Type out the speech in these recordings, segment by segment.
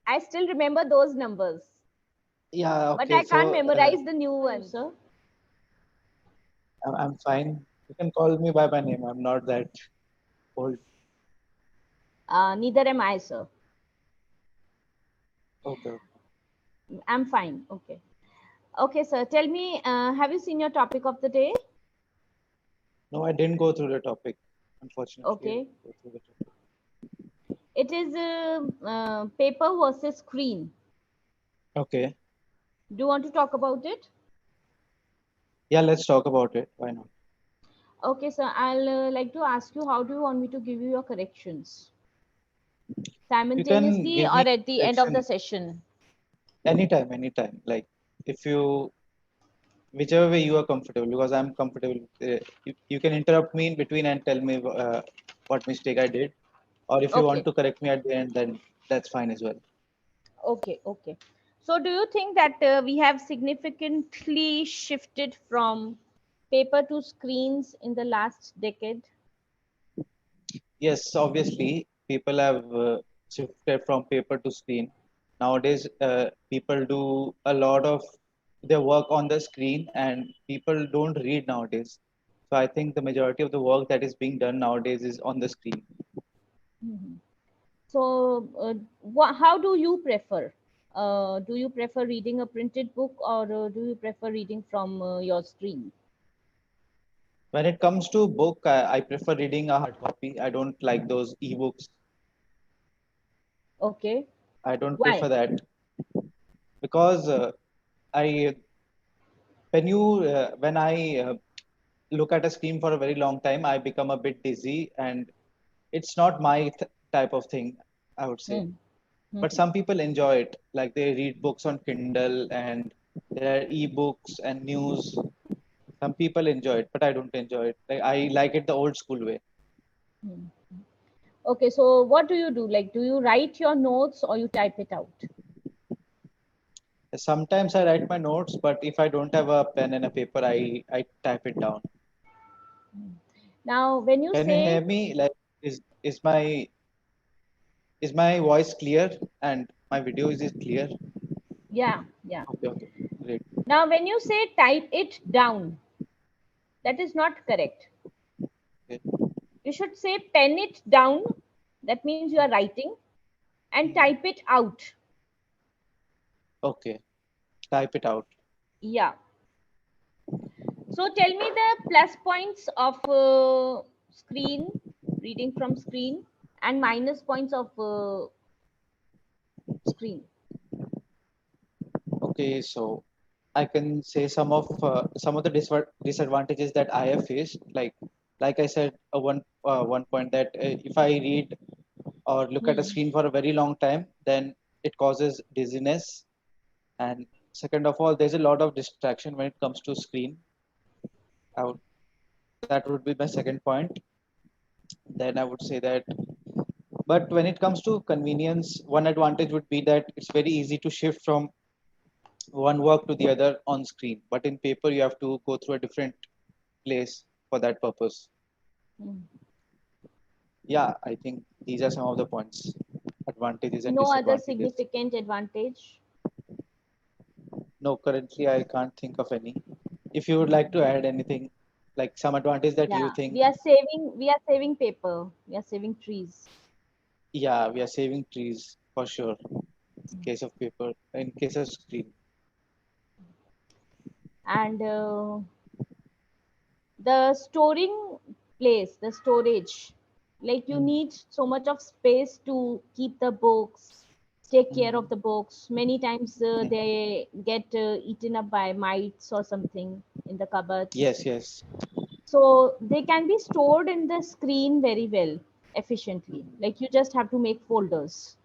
I still remember those numbers, Yeah, but okay. I can't So memorize the new ones. Sir. I'm fine. You can call me by my name. I'm not that old. Neither am I, sir. Okay. I'm fine. Okay. Okay, sir. Tell me, have you seen your topic of the day? No, I didn't go through the topic. Unfortunately, I Okay. didn't go through the topic. It is paper versus screen. Okay. Do you want to talk about it? Yeah, let's talk about it. Why not? Okay, sir. I'll like to ask you, how do you want me to give you your corrections? You can Simultaneously give or me at the end of the correction session? anytime, anytime. Like if you, whichever way you are comfortable, because I'm comfortable. You can interrupt me in between and tell me what mistake I did, or if you want Okay. to correct me at the end, then that's fine as well. Okay. Okay. So, do you think that we have significantly shifted from paper to screens in the last decade? Yes, obviously, people have shifted from paper to screen. Nowadays, people do a lot of their work on the screen, and people don't read nowadays. So I think the majority of the work that is being done nowadays is on the screen. Mhm. So, how do you prefer? Do you prefer reading a printed book, or do you prefer reading from your screen? When it comes to book, I prefer reading a hard copy. I don't like those ebooks. Okay. I don't Why? prefer that because I when I look at a screen for a very long time, I become a bit dizzy, and it's not my type of thing, I would say. Hmm. But Mhm. some people enjoy it, like they read books on Kindle, and there are ebooks and news. Some people enjoy it, but I don't enjoy it. Like I like it the old school way. Hmm. Okay, so what do you do? Like, do you write your notes or you type it out? Sometimes I write my notes, but if I don't have a pen and a paper, I type it down. Now, when you Can you say, hear me? Like, is my voice clear and my video is it clear? yeah, yeah. Okay, okay, great. Now, when you say type it down, that is not correct. Okay. You should say pen it down. That means you are writing, and Mhm. type it out. Okay, type it out. Yeah. So tell me the plus points of screen, reading from screen, and minus points of screen. Okay, so I can say some of the disadvantages that I have faced. Like I said, one point that if I read or look at a Hmm. screen for a very long time, then it causes dizziness. And second of all, there's a lot of distraction when it comes to screen. I would, that would be my second point. Then I would say that. But when it comes to convenience, one advantage would be that it's very easy to shift from one work to the other on screen, but in paper you have to go through a different place for that purpose. Hmm. Yeah, I think these are some of the points, advantages and No other disadvantages. significant advantage. No, currently I can't think of any. If you would like to add anything, like some advantage that you Yeah, think, we are saving paper. We are saving trees. yeah, we are saving trees for sure. In case of paper, in case of screen. And the storing place, the storage, like you Mm, need so much of space to keep the books, take care mm, of the books. Many times mm. they get eaten up by mites or something in the cupboards. Yes, yes. So they can be stored in the screen very well, efficiently. Mm, Like you just have to make folders.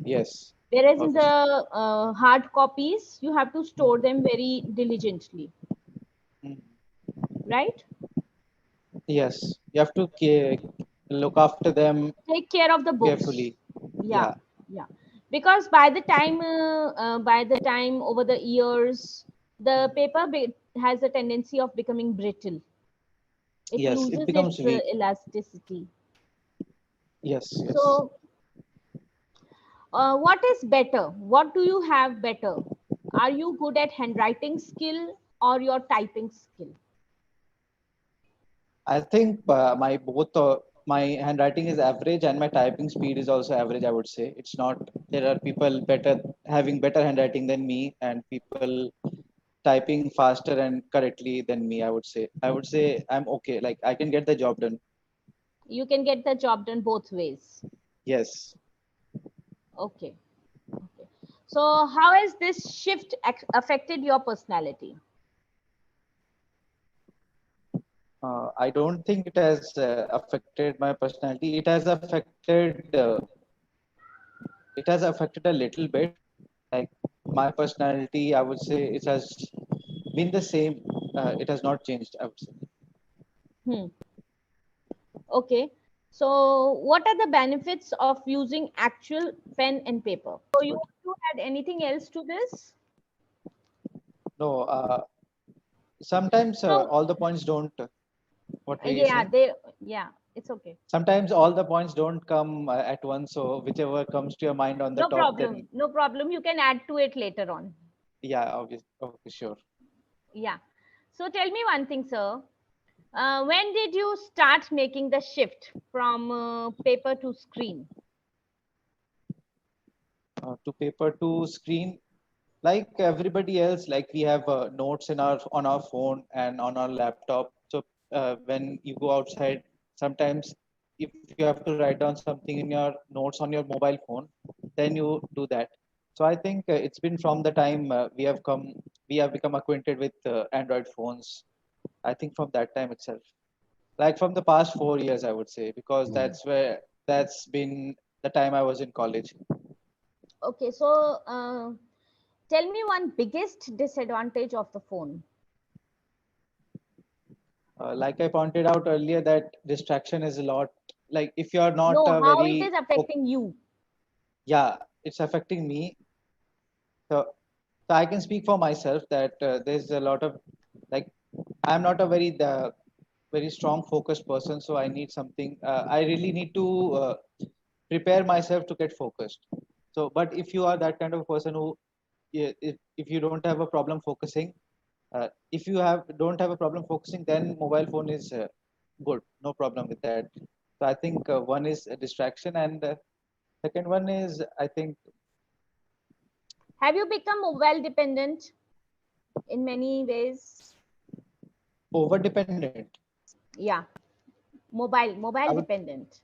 yes, Whereas in the obviously. hard copies, you have to store them very diligently, Mm. right? Yes, you have to look after them Take care of the books. carefully. Yeah, Yeah. yeah. Because by the time over the years, the Mm. paper has a tendency of becoming brittle. It Yes, it loses becomes its weak. elasticity. Yes, yes. So What is better? What do you have better? Are you good at handwriting skill or your typing skill? I think my handwriting is average and my typing speed is also average. I would say it's not. There are people better having better handwriting than me, and people typing faster and correctly than me. I would say I'm okay. Like I can get the job done. You can get the job done both ways. Yes. Okay. Okay. So how has this shift affected your personality? I don't think it has affected my personality. It has affected a little bit. Like my personality, I would say it has been the same. It has not changed, I would say. Hmm. Okay. So what are the benefits of using actual pen and paper? So you want to add anything else to this? No, sometimes No. all the points don't. What were you Yeah, saying? yeah, it's okay. Sometimes all the points don't come at once. So whichever comes to your mind on the No top, then problem. No problem. You can add to it later on. yeah, obvious. Okay, sure. Yeah. So tell me one thing, sir. When did you start making the shift from paper to screen? To paper to screen, like everybody else, like we have notes in our on our phone and on our laptop. So when you go outside, sometimes if you have to write down something in your notes on your mobile phone, then you do that. So I think it's been from the time we have become acquainted with Android phones. I think from that time itself, like from the past 4 years, I would say, because that's been the time I was in college. Okay, so tell me one biggest disadvantage of the phone. Like I pointed out earlier, that distraction is a lot. Like if you're not No, how it very, is affecting you. yeah, it's affecting me. So, so I can speak for myself that there's a lot of, like, I'm not a very strong focused person. So I need something. I really need to prepare myself to get focused. So, but if you are that kind of person who, if you don't have a problem focusing, if you have don't have a problem focusing, then mobile phone is good, no problem with that. So I think one is a distraction, and second one is, I think, Have you become mobile dependent in many ways? over dependent. Yeah, I mobile would dependent.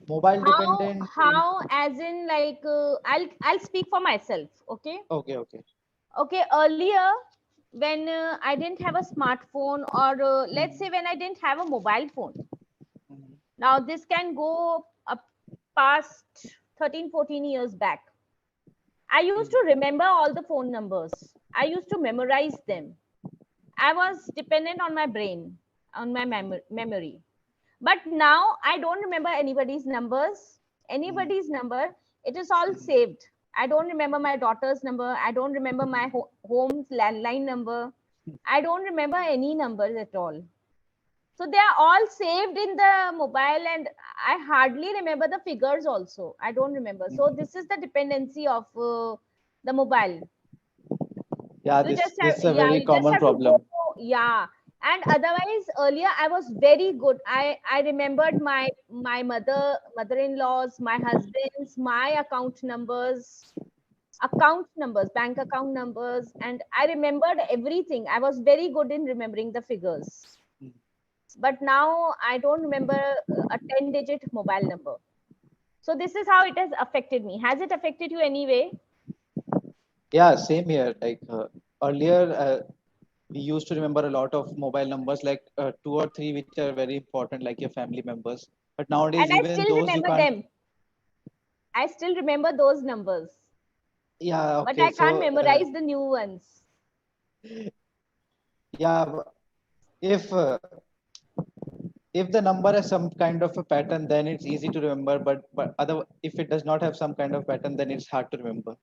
mobile How dependent in. how as in like I'll speak for myself. Okay. Okay, okay. Okay, earlier when I didn't have a smartphone, or let's say Mhm, when I didn't have a mobile phone. mhm, Now this can go up past 13, 14 years back. I used to mhm, remember all the phone numbers. I used to memorize them. I was dependent on my brain, on my memory. But now I don't remember anybody's numbers, mhm, anybody's number. It is all mhm, saved. I don't remember my daughter's number. I don't remember my home's landline number. I don't remember any numbers at all. So they are all saved in the mobile, and I hardly remember the figures also. I don't remember. So mhm. this is the dependency of the mobile. Yeah, You just this have, is a yeah, very you just common have to go, problem. yeah. And otherwise, earlier I was very good. I remembered my mother-in-laws, my husband's, my account numbers, bank account numbers, and I remembered everything. I was very good in remembering the figures. Mhm. But now I don't remember a 10-digit mobile number. So this is how it has affected me. Has it affected you anyway? Yeah, same here. Like earlier, we used to remember a lot of mobile numbers, like two or three, which are very important, like your family members. But nowadays, And I even still those you remember can't. them. I still remember those numbers, Yeah, but okay. I can't So memorize the new ones. yeah, if the number has some kind of a pattern, then it's easy to remember. But other if it does not have some kind of pattern, then it's hard to remember.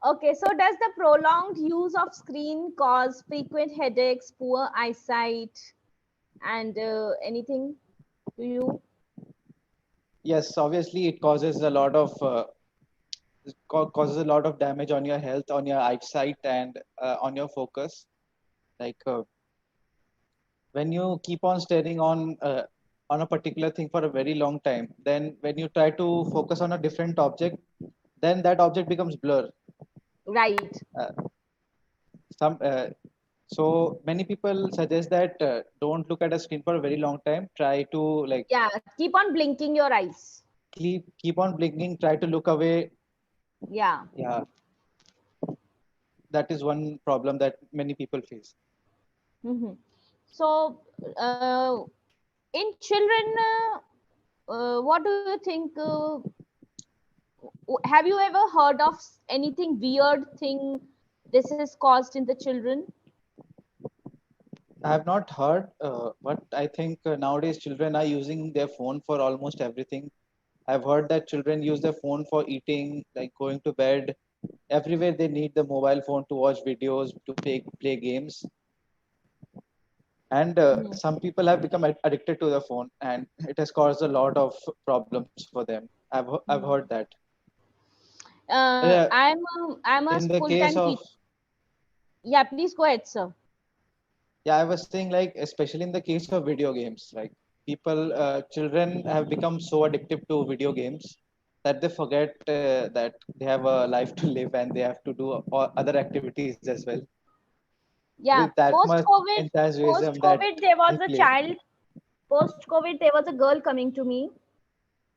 Okay, so does the prolonged use of screen cause frequent headaches, poor eyesight, and anything to you? Yes, obviously it causes a lot of causes a lot of damage on your health, on your eyesight, and on your focus. Like when you keep on staring on a particular thing for a very long time, then when you try to focus on a different object, then that object becomes blur. Right. Uh, some so many people suggest that don't look at a screen for a very long time. Try to like Yeah. Keep on blinking your eyes. keep on blinking. Try to look away. Yeah. Yeah, that is one problem that many people face. Hmm. So, in children, what do you think? Have you ever heard of anything weird thing this is caused in the children? I have not heard, but I think nowadays children are using their phone for almost everything. I've heard that children use their phone for eating, like going to bed. Everywhere they need the mobile phone to watch videos, to play games. And Mhm. some people have become addicted to the phone, and it has caused a lot of problems for them. I've heard Mhm. that. Uh, Uh, I'm I'm a in the case full-time of teacher. Yeah, please go ahead, sir. Yeah, I was saying like especially in the case of video games, like children have become so addictive to video games that they forget that they have a life to live and they have to do other activities as well. Yeah, With that much post-COVID, enthusiasm that post-COVID, there was they a play. child. Post-COVID, there was a girl coming to me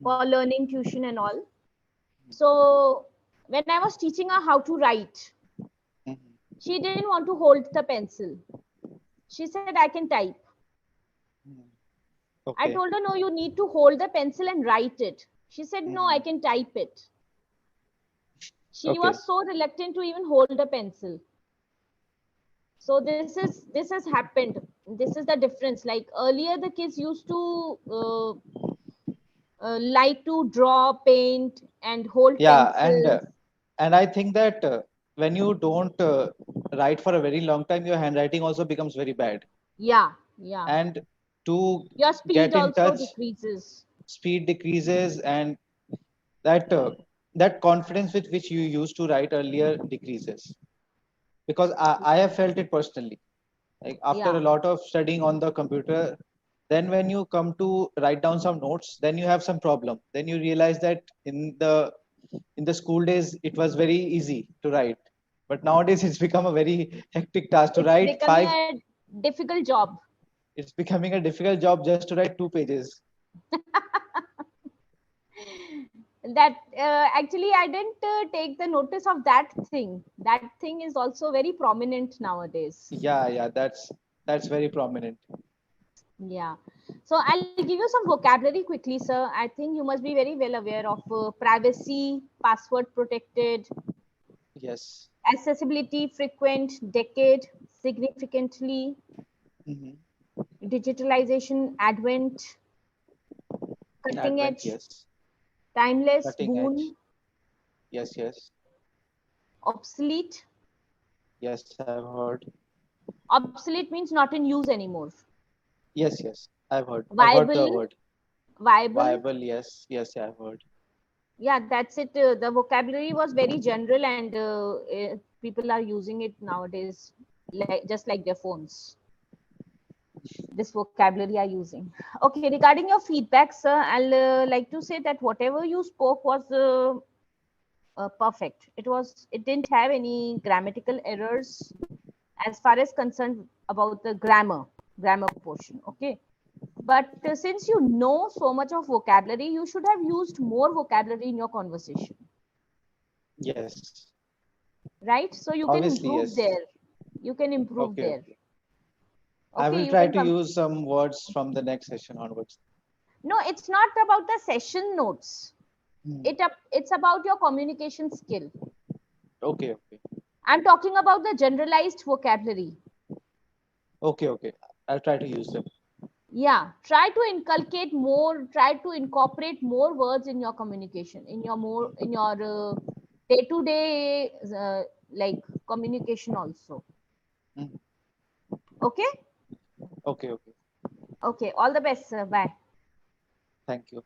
for learning tuition and all. So when I was teaching her how to write, Mhm. she didn't want to hold the pencil. She said, "I can type." Mhm. I Okay. told her, "No, you need to hold the pencil and write it." She said, "No, I Mhm. can type it." She Okay. was so reluctant to even hold a pencil. So this has happened. This is the difference. Like earlier, the kids used to like to draw, paint, and hold Yeah, pencils. and I think that when you don't write for a very long time, your handwriting also becomes very bad. Yeah, yeah. And to Your speed get in also touch, decreases. speed decreases, and that that confidence with which you used to write earlier decreases. Because I have felt it personally. Like after a Yeah, lot of studying on the computer, then when you come to write down some notes, then you have some problem. Then you realize that in the school days it was very easy to write, but nowadays it's become a very hectic task to it's write becoming five. a difficult job. It's becoming a difficult job just to write 2 pages. That actually I didn't take the notice of that thing. That thing is also very prominent nowadays. Yeah, that's very prominent. Yeah. So I'll give you some vocabulary quickly, sir. I think you must be very well aware of privacy, password protected, Yes. accessibility, frequent, decade, significantly, Hmm. digitalization, advent, cutting Advent, edge, yes. timeless, Cutting edge, boon, yes, yes, obsolete. yes. I've heard. Obsolete means not in use anymore. Yes, yes. I've heard the Viable, word. viable. Viable, yes, yes. I've heard. Yeah, that's it. The vocabulary was very general, and people are using it nowadays, like just like their phones. This vocabulary are using. Okay, regarding your feedback, sir, I'll like to say that whatever you spoke was perfect. It didn't have any grammatical errors as far as concerned about the grammar portion. Okay, but since you know so much of vocabulary, you should have used more vocabulary in your conversation, Yes. right? So you can Obviously, improve yes. there. You can improve Okay, there. okay. I Okay, will you try can to come. use some words from the next session onwards. No, it's not about the session notes. Hmm. It's about your communication skill. Okay, okay. I'm talking about the generalized vocabulary. Okay, okay. I'll try to use them. Yeah, try to inculcate more, try to incorporate more words in your communication, in your day to day like communication also. Hmm. Okay. Okay, okay. Okay, all the best, sir. Bye. Thank you.